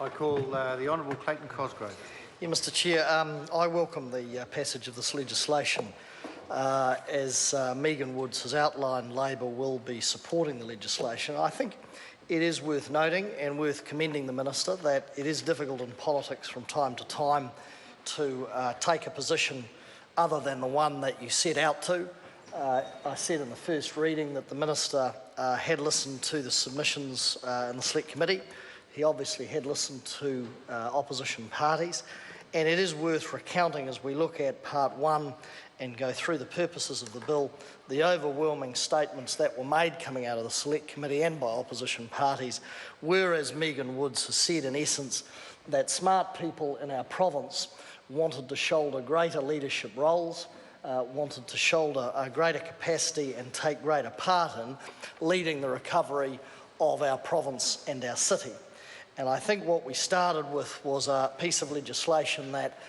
I call the Honourable Clayton Cosgrove. Yeah, Mr Chair, I welcome the passage of this legislation. As Megan Woods has outlined, Labor will be supporting the legislation. I think it is worth noting and worth commending the Minister that it is difficult in politics from time to time to take a position other than the one that you set out to. I said in the first reading that the Minister had listened to the submissions in the Select Committee. He obviously had listened to opposition parties, and it is worth recounting as we look at part one and go through the purposes of the bill, the overwhelming statements that were made coming out of the Select Committee and by opposition parties were, as Megan Woods has said, in essence, that smart people in our province wanted to shoulder greater leadership roles, wanted to shoulder a greater capacity and take greater part in leading the recovery of our province and our city. And I think what we started with was a piece of legislation that,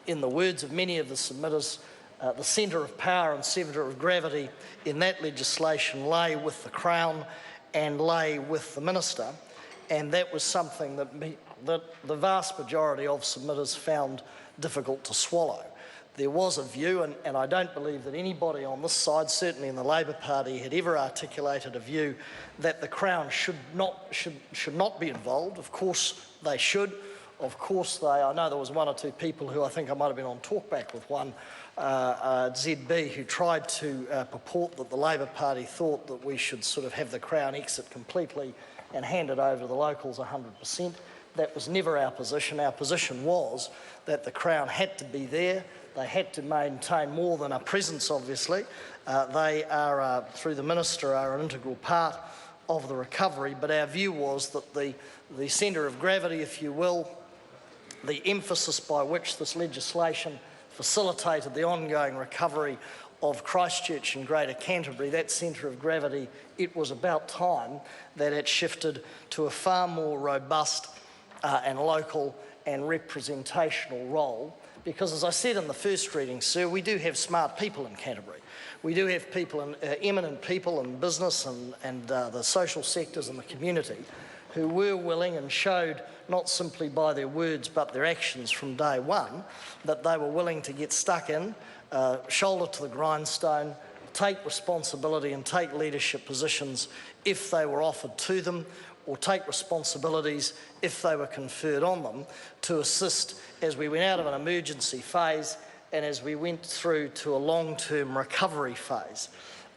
in the words of many of the submitters, the centre of power and centre of gravity in that legislation lay with the Crown and lay with the Minister, and that was something that the vast majority of submitters found difficult to swallow. There was a view, and I don't believe that anybody on this side, certainly in the Labor Party, had ever articulated a view that the Crown should not be involved. Of course they should. Of course I know there was one or two people who I think I might have been on talkback with one, ZB, who tried to purport that the Labor Party thought that we should sort of have the Crown exit completely and hand it over to the locals 100%. That was never our position. Our position was that the Crown had to be there. They had to maintain more than a presence, obviously. They are, through the Minister, are an integral part of the recovery, but our view was that the centre of gravity, if you will, the emphasis by which this legislation facilitated the ongoing recovery of Christchurch and Greater Canterbury, that centre of gravity, it was about time that it shifted to a far more robust and local and representational role. Because, as I said in the first reading, sir, we do have smart people in Canterbury. We do have people, eminent people in business and the social sectors and the community who were willing and showed, not simply by their words but their actions from day one, that they were willing to get stuck in, shoulder to the grindstone, take responsibility and take leadership positions if they were offered to them, or take responsibilities if they were conferred on them, to assist as we went out of an emergency phase and as we went through to a long-term recovery phase.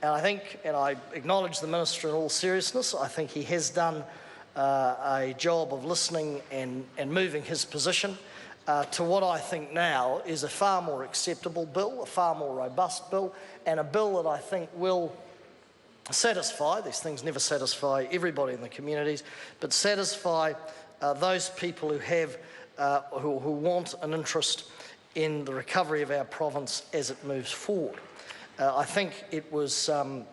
And I think, and I acknowledge the Minister in all seriousness, I think he has done a job of listening and moving his position to what I think now is a far more acceptable bill, a far more robust bill, and a bill that I think will satisfy, these things never satisfy everybody in the communities, but satisfy those people who have, who want an interest in the recovery of our province as it moves forward. I think it was, a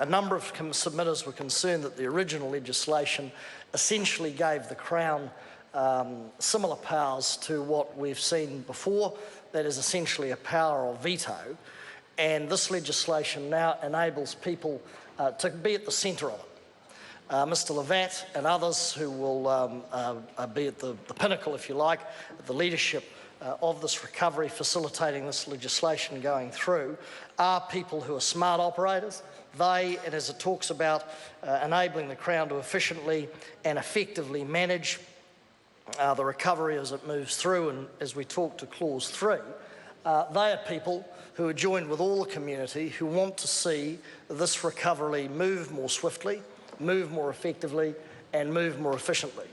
number of submitters were concerned that the original legislation essentially gave the Crown similar powers to what we've seen before, that is essentially a power of veto. And this legislation now enables people to be at the centre of it. Mr Levat and others who will be at the pinnacle, if you like, the leadership of this recovery, facilitating this legislation going through, are people who are smart operators. They, and as it talks about enabling the Crown to efficiently and effectively manage the recovery as it moves through, and as we talk to Clause 3, they are people who are joined with all the community who want to see this recovery move more swiftly, move more effectively and move more efficiently.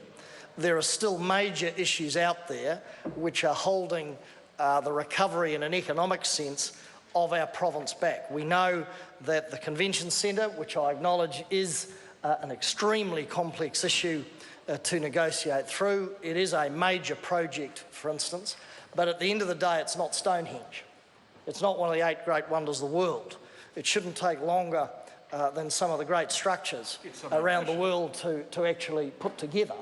There are still major issues out there which are holding the recovery in an economic sense of our province back. We know that the Convention Centre, which I acknowledge is an extremely complex issue to negotiate through, it is a major project, for instance, but at the end of the day it's not Stonehenge. It's not one of the 8 great wonders of the world. It shouldn't take longer than some of the great structures around the world to actually put together.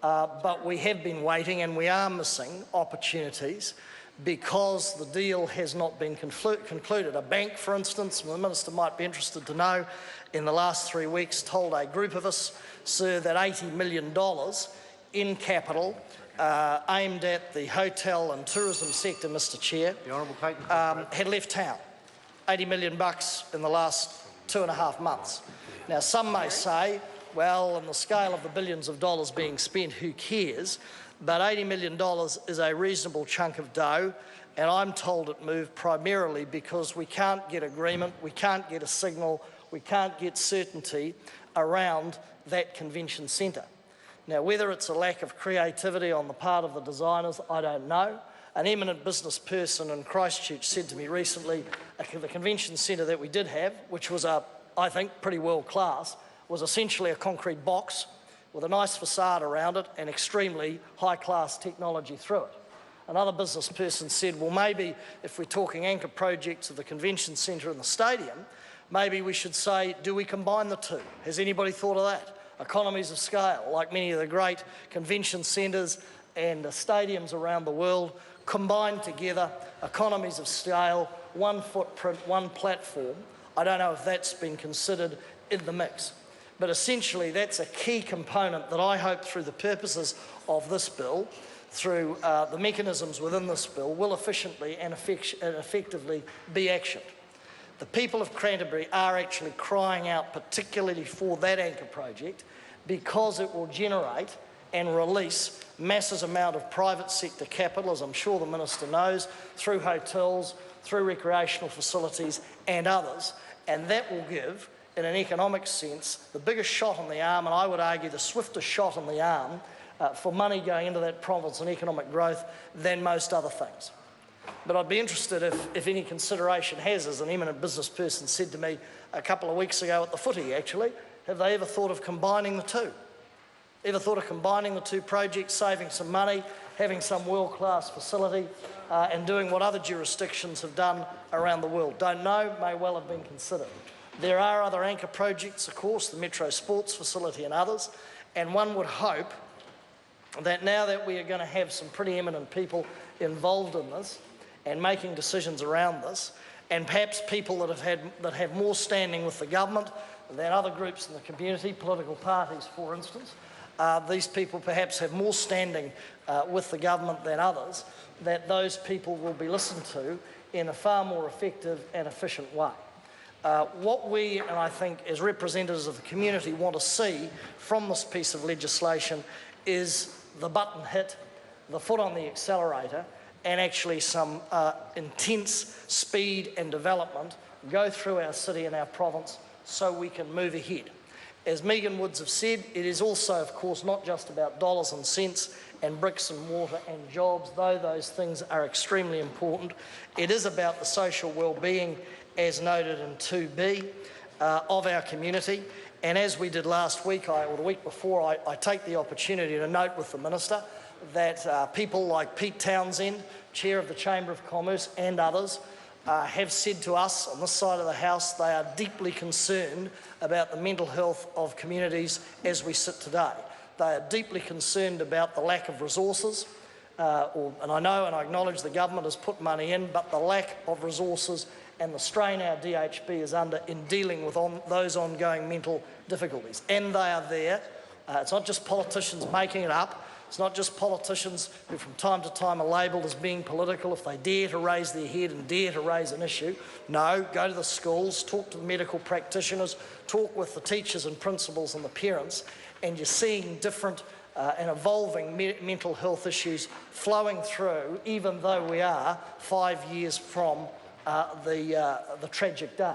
But we have been waiting and we are missing opportunities because the deal has not been concluded. A bank, for instance, the Minister might be interested to know, in the last 3 weeks told a group of us, sir, that $80 million in capital aimed at the hotel and tourism sector, Mr Chair, The Honourable Clayton Cosgrove. had left town. $80 million in the last 2.5 months. Now, some may say, well, on the scale of the billions of dollars being spent, who cares? But $80 million is a reasonable chunk of dough, and I'm told it moved primarily because we can't get agreement, we can't get a signal, we can't get certainty around that convention centre. Now, whether it's a lack of creativity on the part of the designers, I don't know. An eminent business person in Christchurch said to me recently, the convention centre that we did have, which was, I think, pretty world class, was essentially a concrete box with a nice facade around it and extremely high-class technology through it. Another business person said, well, maybe if we're talking anchor projects of the convention centre and the stadium, maybe we should say, do we combine the two? Has anybody thought of that? Economies of scale, like many of the great convention centres and stadiums around the world, combined together, economies of scale, one footprint, one platform. I don't know if that's been considered in the mix. But essentially, that's a key component that I hope through the purposes of this bill, through the mechanisms within this bill, will efficiently and effectively be actioned. The people of Canterbury are actually crying out particularly for that anchor project because it will generate and release massive amount of private sector capital, as I'm sure the Minister knows, through hotels, through recreational facilities and others, and that will give, in an economic sense, the biggest shot in the arm, and I would argue the swiftest shot in the arm for money going into that province and economic growth than most other things. But I'd be interested if any consideration has, as an eminent business person said to me a couple of weeks ago at the footy actually, have they ever thought of combining the two? Ever thought of combining the two projects, saving some money, having some world-class facility and doing what other jurisdictions have done around the world? Don't know, may well have been considered. There are other anchor projects, of course, the Metro Sports Facility and others, and one would hope that now that we are going to have some pretty eminent people involved in this and making decisions around this, and perhaps people that have more standing with the government than other groups in the community, political parties for instance, these people perhaps have more standing with the government than others, that those people will be listened to in a far more effective and efficient way. What we, and I think as representatives of the community, want to see from this piece of legislation is the button hit, the foot on the accelerator, and actually some intense speed and development go through our city and our province so we can move ahead. As Megan Woods have said, it is also, of course, not just about dollars and cents and bricks and mortar and jobs, though those things are extremely important. It is about the social well-being, as noted in 2B, of our community. And as we did last week, or the week before, I take the opportunity to note with the Minister that people like Pete Townsend, Chair of the Chamber of Commerce, and others have said to us on this side of the House they are deeply concerned about the mental health of communities as we sit today. They are deeply concerned about the lack of resources, and I know and I acknowledge the government has put money in, but the lack of resources and the strain our DHB is under in dealing with those ongoing mental difficulties. And they are there. It's not just politicians making it up. It's not just politicians who from time to time are labelled as being political if they dare to raise their head and dare to raise an issue. No, go to the schools, talk to the medical practitioners, talk with the teachers and principals and the parents, and you're seeing different and evolving mental health issues flowing through, even though we are 5 years from the tragic day.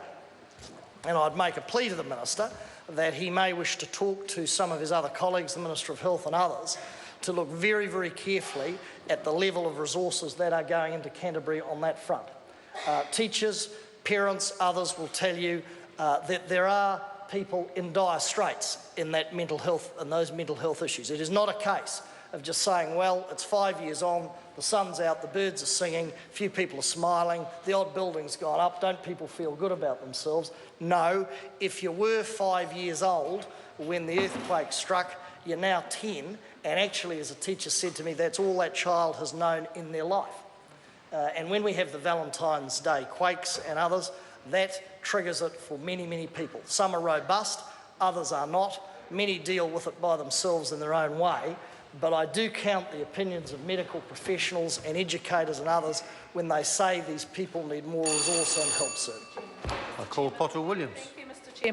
And I'd make a plea to the Minister that he may wish to talk to some of his other colleagues, the Minister of Health and others, to look very, very carefully at the level of resources that are going into Canterbury on that front. Teachers, parents, others will tell you that there are people in dire straits in that mental health and those mental health issues. It is not a case of just saying, well, it's 5 years on, the sun's out, the birds are singing, a few people are smiling, the odd building's gone up, don't people feel good about themselves? No, if you were 5 years old when the earthquake struck, you're now 10, and actually, as a teacher said to me, that's all that child has known in their life. And when we have the Valentine's Day quakes and others, that triggers it for many, many people. Some are robust, others are not. Many deal with it by themselves in their own way. but I do count the opinions of medical professionals and educators and others when they say these people need more resource and help soon. I call Potter Williams.